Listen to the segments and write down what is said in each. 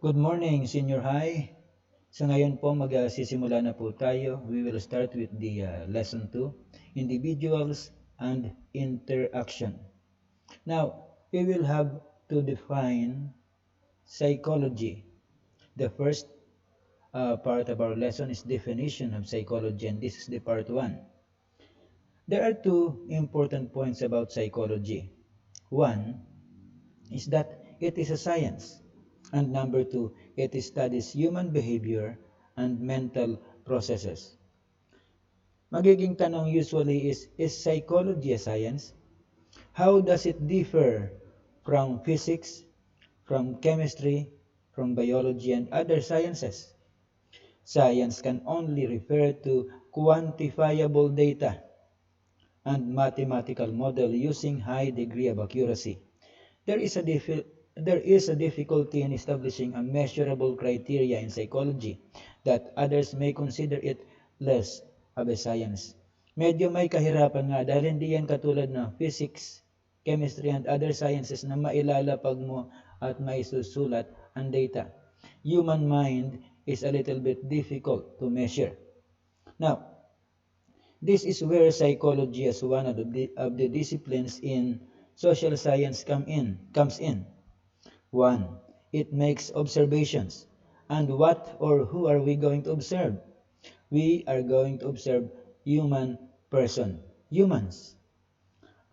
Good morning, Senior High. So ngayon po magsisimula na po tayo. We will start with the lesson 2, individuals and interaction. Now, we will have to define psychology. The first part of our lesson is definition of psychology, and this is the part 1. There are two important points about psychology. One is that it is a science. And number 2, it studies human behavior and mental processes. Magiging tanong usually is psychology a science? How does it differ from physics, from chemistry, from biology, and other sciences? Science can only refer to quantifiable data and mathematical model using high degree of accuracy. There is a difficulty in establishing a measurable criteria in psychology that others may consider it less of a science. Medyo may kahirapan nga dahil hindi yan katulad ng physics, chemistry, and other sciences na mailalapag mo at maisusulat ang data. Human mind is a little bit difficult to measure. Now, this is where psychology as one of the disciplines in social science comes in. 1. It makes observations. And what or who are we going to observe? We are going to observe humans.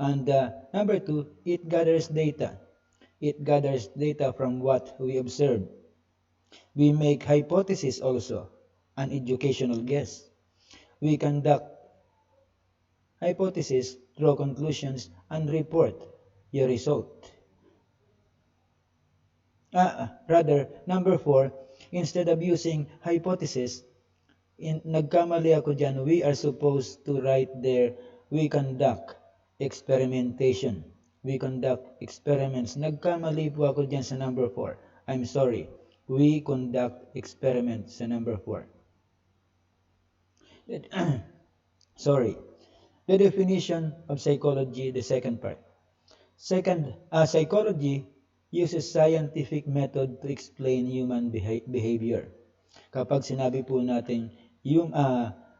And number 2, it gathers data. It gathers data from what we observe. We make hypotheses also, an educational guess. We conduct hypotheses, draw conclusions, and report your result. Number 4, instead of using hypothesis, nagkamali ako dyan, we are supposed to write there, we conduct experimentation. We conduct experiments. Nagkamali po ako dyan sa number 4. I'm sorry. We conduct experiments sa number 4. Sorry. The definition of psychology, the second part. Psychology uses scientific method to explain human behavior. Kapag sinabi po natin yung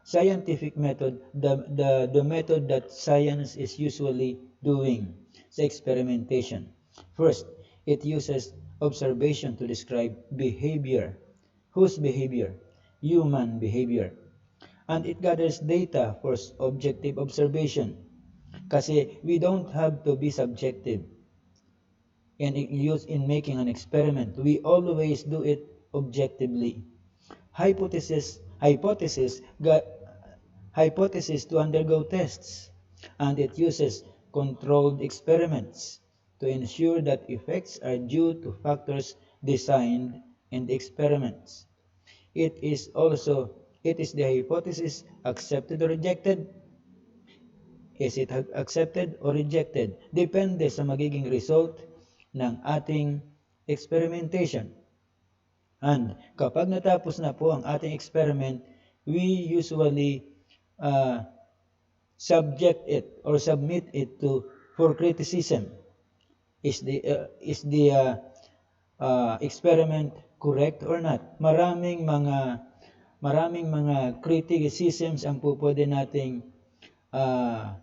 scientific method, the method that science is usually doing sa experimentation. First, it uses observation to describe behavior. Whose behavior? Human behavior. And it gathers data for objective observation. Kasi we don't have to be subjective in making an experiment. We always do it objectively. Hypothesis to undergo tests, and it uses controlled experiments to ensure that effects are due to factors designed in the experiments. It is the hypothesis accepted or rejected? Is it accepted or rejected? Depende sa magiging result ng ating experimentation. And kapag natapos na po ang ating experiment, we usually subject it or submit it for criticism. Is the experiment correct or not? Maraming mga criticisms ang pwede nating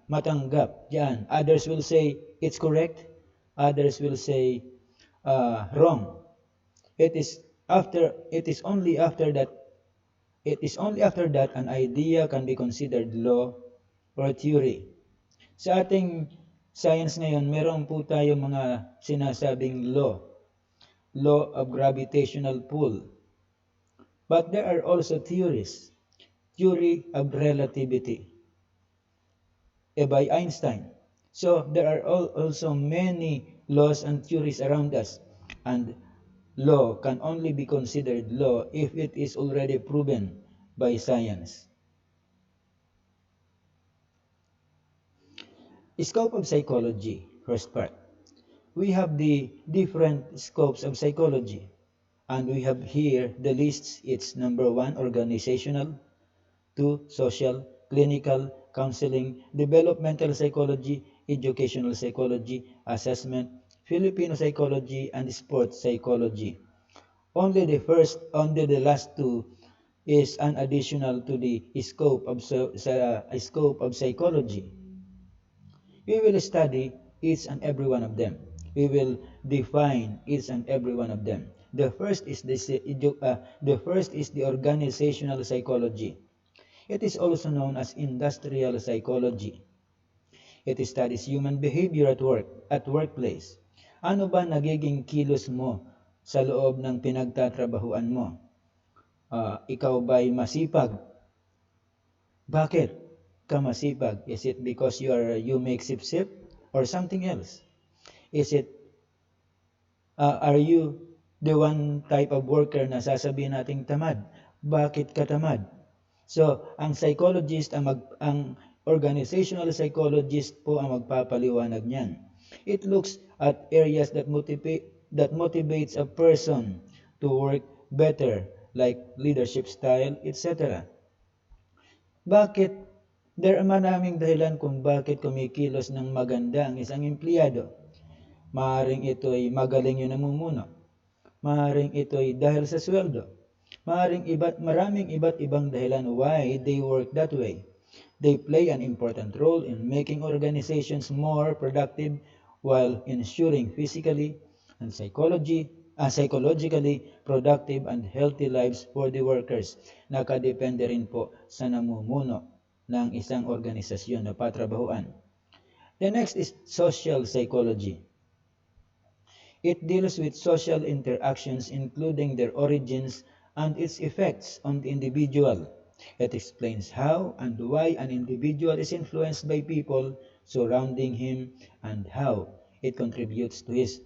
matanggap diyan. Others will say it's correct, others will say wrong. It is only after that an idea can be considered law or theory. Sa ating science ngayon, meron po tayo mga sinasabing law of gravitational pull. But there are also theories. Theory of relativity by Einstein. So there are also many laws and theories around us, and law can only be considered law if it is already proven by science. Scope of psychology, first part. We have the different scopes of psychology, and we have here the lists. It's number 1, organizational, 2, social, clinical, counseling, developmental psychology, educational psychology, assessment, Filipino psychology, and sports psychology. Only the last two is an additional to the scope of psychology. We will study each and every one of them. We will define each and every one of them. The first is the organizational psychology. It is also known as industrial psychology. It studies human behavior at workplace. Ano ba nagiging kilos mo sa loob ng pinagtatrabahuan mo? Ikaw ba'y masipag? Bakit ka masipag? Is it because you make sip-sip or something else? Is it, are you the one type of worker na sasabihin nating tamad? Bakit ka tamad? So, ang psychologist, ang organizational psychologist po ang magpapaliwanag niyan. It looks at areas that motivates a person to work better, like leadership style, etc. Bakit? There are maraming dahilan kung bakit kumikilos ng maganda ang isang empleyado. Maaaring ito ay magaling yung namumuno. Maaaring ito ay dahil sa sweldo. Maraming iba't ibang dahilan why they work that way. They play an important role in making organizations more productive while ensuring physically and psychologically productive and healthy lives for the workers. Nakadepende rin po sa namumuno ng isang organisasyon na patrabahuan. The next is social psychology. It deals with social interactions including their origins and its effects on the individual. It explains how and why an individual is influenced by people surrounding him and how it contributes to his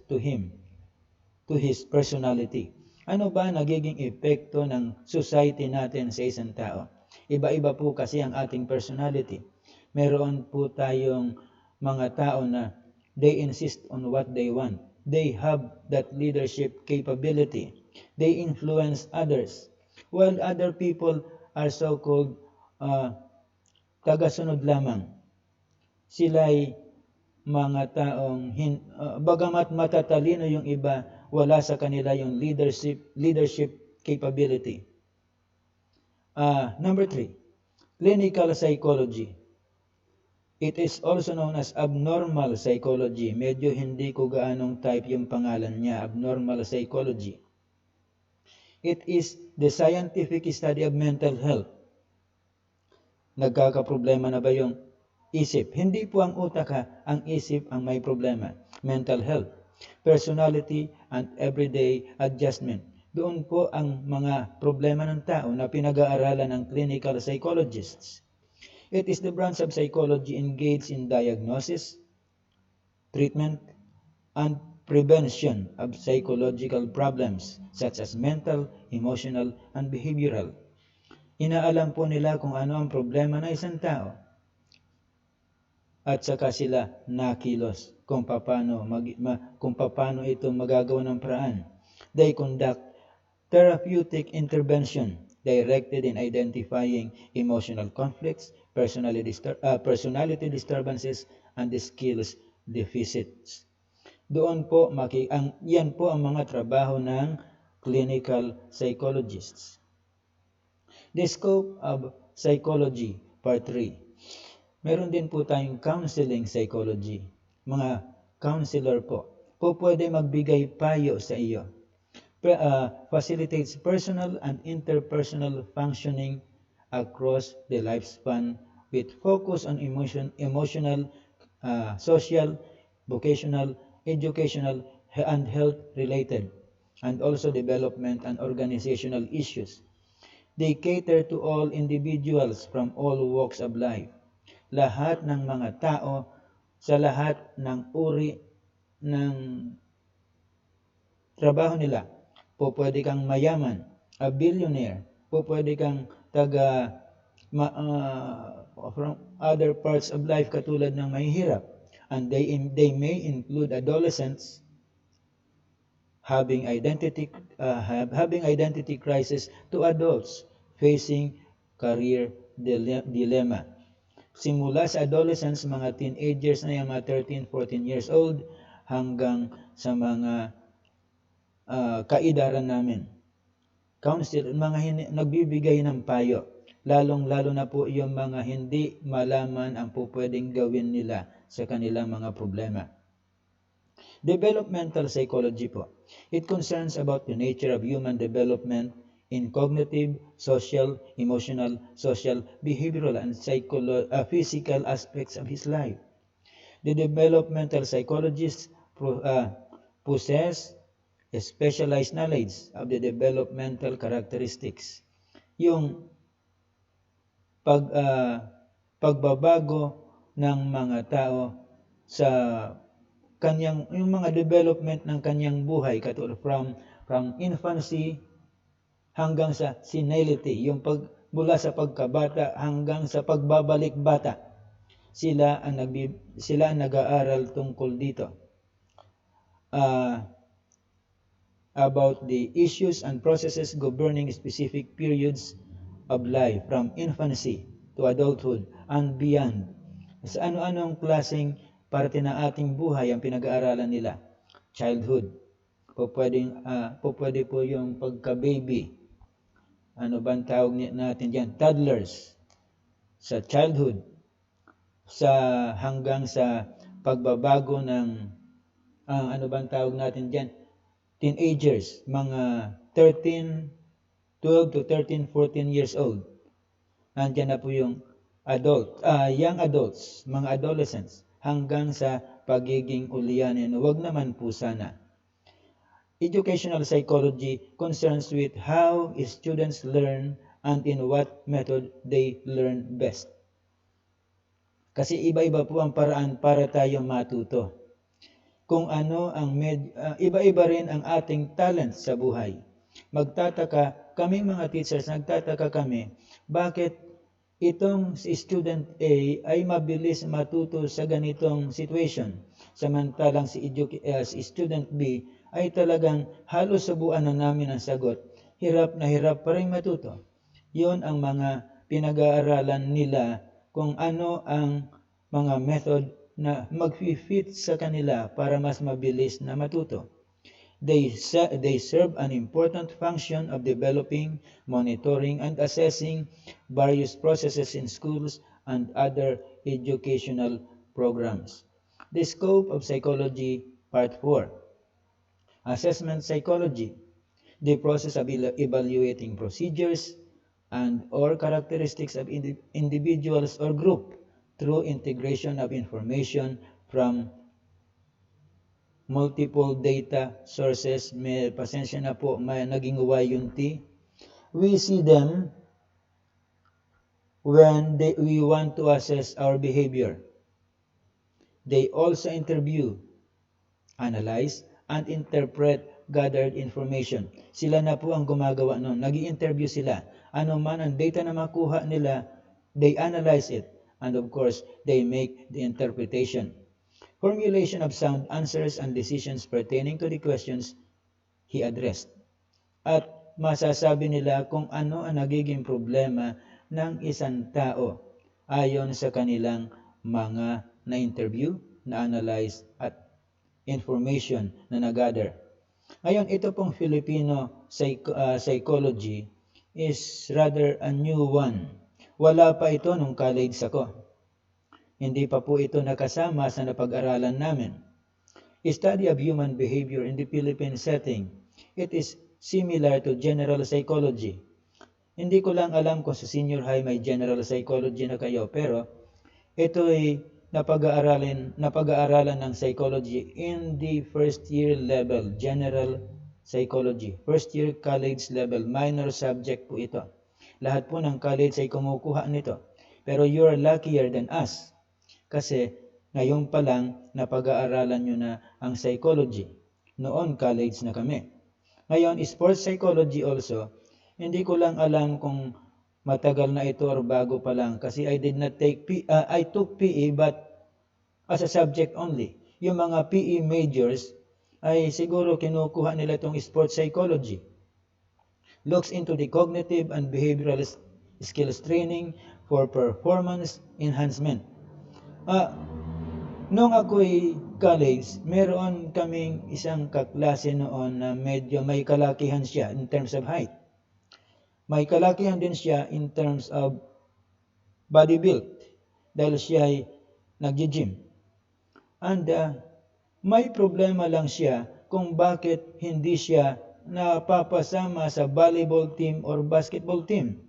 personality. Ano ba nagiging epekto ng society natin sa isang tao? Iba-iba po kasi ang ating personality. Meron po tayong mga tao na they insist on what they want. They have that leadership capability. They influence others. While other people are so-called tagasunod lamang. Sila'y mga taong bagamat matatalino yung iba, wala sa kanila yung leadership capability. Number 3, clinical psychology. It is also known as abnormal psychology. Medyo hindi ko gaanong type yung pangalan niya, abnormal psychology. It is the scientific study of mental health. Nagkakaproblema na ba yung isip? Hindi po ang utak ang isip ang may problema. Mental health, personality, and everyday adjustment. Doon po ang mga problema ng tao na pinag-aaralan ng clinical psychologists. It is the branch of psychology engaged in diagnosis, treatment, and prevention of psychological problems such as mental, emotional, and behavioral. Inaalam po nila kung ano ang problema ng isang tao at saka sila nakilos kung paano ito magagawa ng paraan. They conduct therapeutic intervention directed in identifying emotional conflicts, personality disturbances, and the skills deficits. Doon po, yan po ang mga trabaho ng clinical psychologists. The scope of psychology, part 3. Meron din po tayong counseling psychology. Mga counselor po pwede magbigay payo sa iyo. Facilitates personal and interpersonal functioning across the lifespan with focus on emotional, social, vocational, educational, and health-related, and also development and organizational issues. They cater to all individuals from all walks of life. Lahat ng mga tao sa lahat ng uri ng trabaho nila. Pwede kang mayaman, a billionaire. Pwede kang from other parts of life katulad ng mahihirap. And they may include adolescents having identity crisis to adults facing career dilemma. Simula sa adolescents, mga teenagers na yung mga 13, 14 years old hanggang sa mga kaedaran namin. counsel, nagbibigay ng payo. Lalong-lalo na po yung mga hindi malaman ang pwedeng gawin nila sa kanilang mga problema. Developmental psychology po. It concerns about the nature of human development in cognitive, social, emotional, social, behavioral, and physical aspects of his life. The developmental psychologists possess a specialized knowledge of the developmental characteristics. Yung pagbabago ng mga tao sa yung mga development ng kanyang buhay, katulad from infancy hanggang sa senility, yung mula sa pagkabata hanggang sa pagbabalik bata. Sila ang nag-aaral tungkol dito. About the issues and processes governing specific periods of life from infancy to adulthood and beyond. Sa ano-anong klaseng parte ng ating buhay ang pinag-aaralan nila. Childhood. Pwede po yung pagka-baby. Ano bang tawag natin diyan? Toddlers. Sa childhood. Hanggang sa pagbabago ng ano bang tawag natin diyan? Teenagers, mga 12 to 13, 14 years old. Nandiyan na po yung young adults, mga adolescents, hanggang sa pagiging ulyanin. Huwag naman po sana. Educational psychology concerns with how students learn and in what method they learn best. Kasi iba-iba po ang paraan para tayo matuto. Kung ano iba-iba rin ang ating talent sa buhay. Kami mga teachers, nagtataka kami, bakit itong si student A ay mabilis matuto sa ganitong situation, samantalang si student B ay talagang halos subuan na namin ang sagot. Hirap na hirap pa rin matuto. Yun ang mga pinag-aaralan nila kung ano ang mga method na mag-fit sa kanila para mas mabilis na matuto. They serve an important function of developing, monitoring, and assessing various processes in schools and other educational programs. The scope of psychology, Part 4. Assessment psychology, the process of evaluating procedures and or characteristics of individuals or group through integration of information from multiple data sources. Pasensya na po, naging Y yung T. We see them when we want to assess our behavior. They also interview, analyze, and interpret gathered information. Sila na po ang gumagawa nun. Nag-i-interview sila. Ano man ang data na makuha nila, they analyze it. And of course, they make the interpretation. Formulation of sound answers and decisions pertaining to the questions he addressed. At masasabi nila kung ano ang nagiging problema ng isang tao ayon sa kanilang mga na-interview, na-analyze at information na nag-gather. Ngayon, ito pong Filipino psychology is rather a new one. Wala pa ito nung college ako. Hindi pa po ito nakasama sa napag-aralan namin. Study of human behavior in the Philippine setting. It is similar to general psychology. Hindi ko lang alam kung sa senior high may general psychology na kayo, pero ito ay napag-aaralan ng psychology in the first year level, general psychology. First year college level, minor subject po ito. Lahat po ng college ay kumukuha nito. Pero you're luckier than us. Kasi ngayon pa lang napag-aaralan nyo na ang psychology. Noon college na kami. Ngayon, sports psychology also, hindi ko lang alam kung matagal na ito or bago pa lang kasi I did not take I took PE but as a subject only. Yung mga PE majors ay siguro kinukuha nila itong sports psychology. Looks into the cognitive and behavioral skills training for performance enhancement. Nung ako'y college, meron kaming isang kaklase noon na medyo may kalakihan siya in terms of height. May kalakihan din siya in terms of body build dahil siya ay nag-gym. And may problema lang siya kung bakit hindi siya napapasama sa volleyball team or basketball team.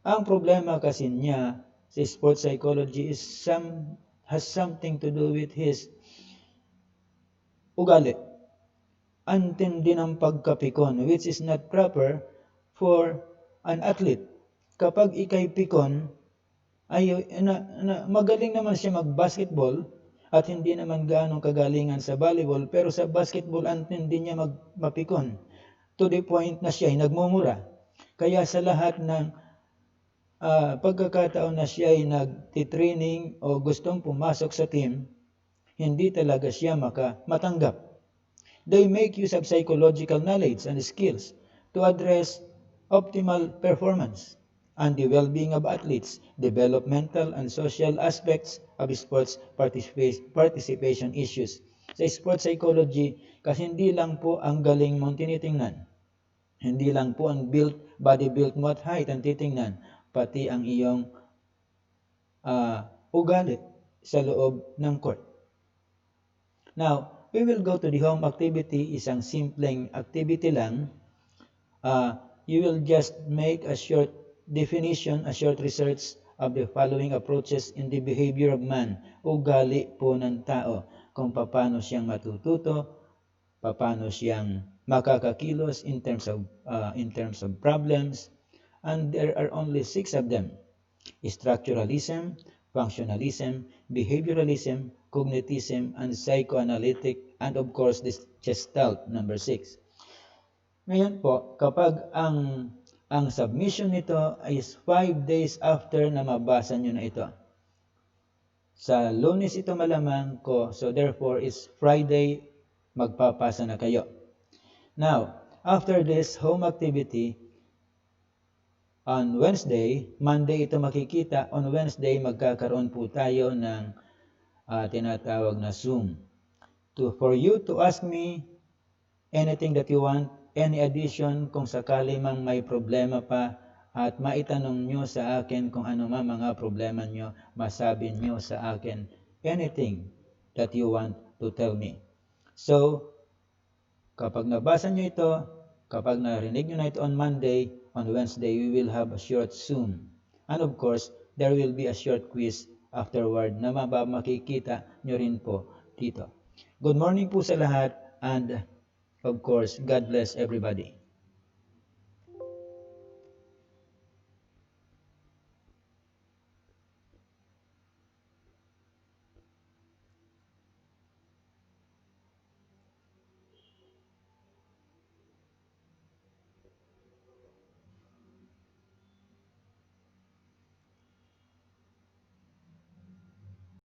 Ang problema kasi niya sa sports psychology has something to do with his ugali. Antindi ng pagkapikon, which is not proper for an athlete. Kapag ikay pikon, magaling naman siya mag-basketball at hindi naman gaano kagalingan sa volleyball, pero sa basketball antindi niya mapikon to the point na siya ay nagmumura. Kaya sa lahat ng pagkakataon na siya ay nagtitraining o gustong pumasok sa team, hindi talaga siya matanggap. They make use of psychological knowledge and skills to address optimal performance and the well-being of athletes, developmental and social aspects of sports participation issues. Sa sports psychology, kasi hindi lang po ang galing mong tinitingnan. Hindi lang po ang body build mo at height ang titingnan, pati ang iyong ugali sa loob ng court. Now, we will go to the home activity. Isang simpleng activity lang. You will just make a short definition, a short research of the following approaches in the behavior of man. Ugali po ng tao. Kung paano siyang matututo, paano siyang makakakilos in terms of problems. And there are only 6 of them. Structuralism, functionalism, behavioralism, cognitism, and psychoanalytic, and of course, this Gestalt, number 6. Ngayon po, kapag ang submission nito is 5 days after na mabasa nyo na ito. Sa Lunes ito malamang ko, so therefore, is Friday, magpapasa na kayo. Now, after this home activity, on Wednesday, Monday ito makikita, on Wednesday magkakaroon po tayo ng tinatawag na Zoom. For you to ask me anything that you want, any addition, kung sakali mang may problema pa, at maitanong nyo sa akin kung ano man mga problema nyo, masabi nyo sa akin anything that you want to tell me. So, kapag nabasa nyo ito, kapag narinig nyo na ito on Monday, on Wednesday, we will have a short Zoom. And of course, there will be a short quiz afterward na makikita nyo rin po dito. Good morning po sa lahat, and of course, God bless everybody.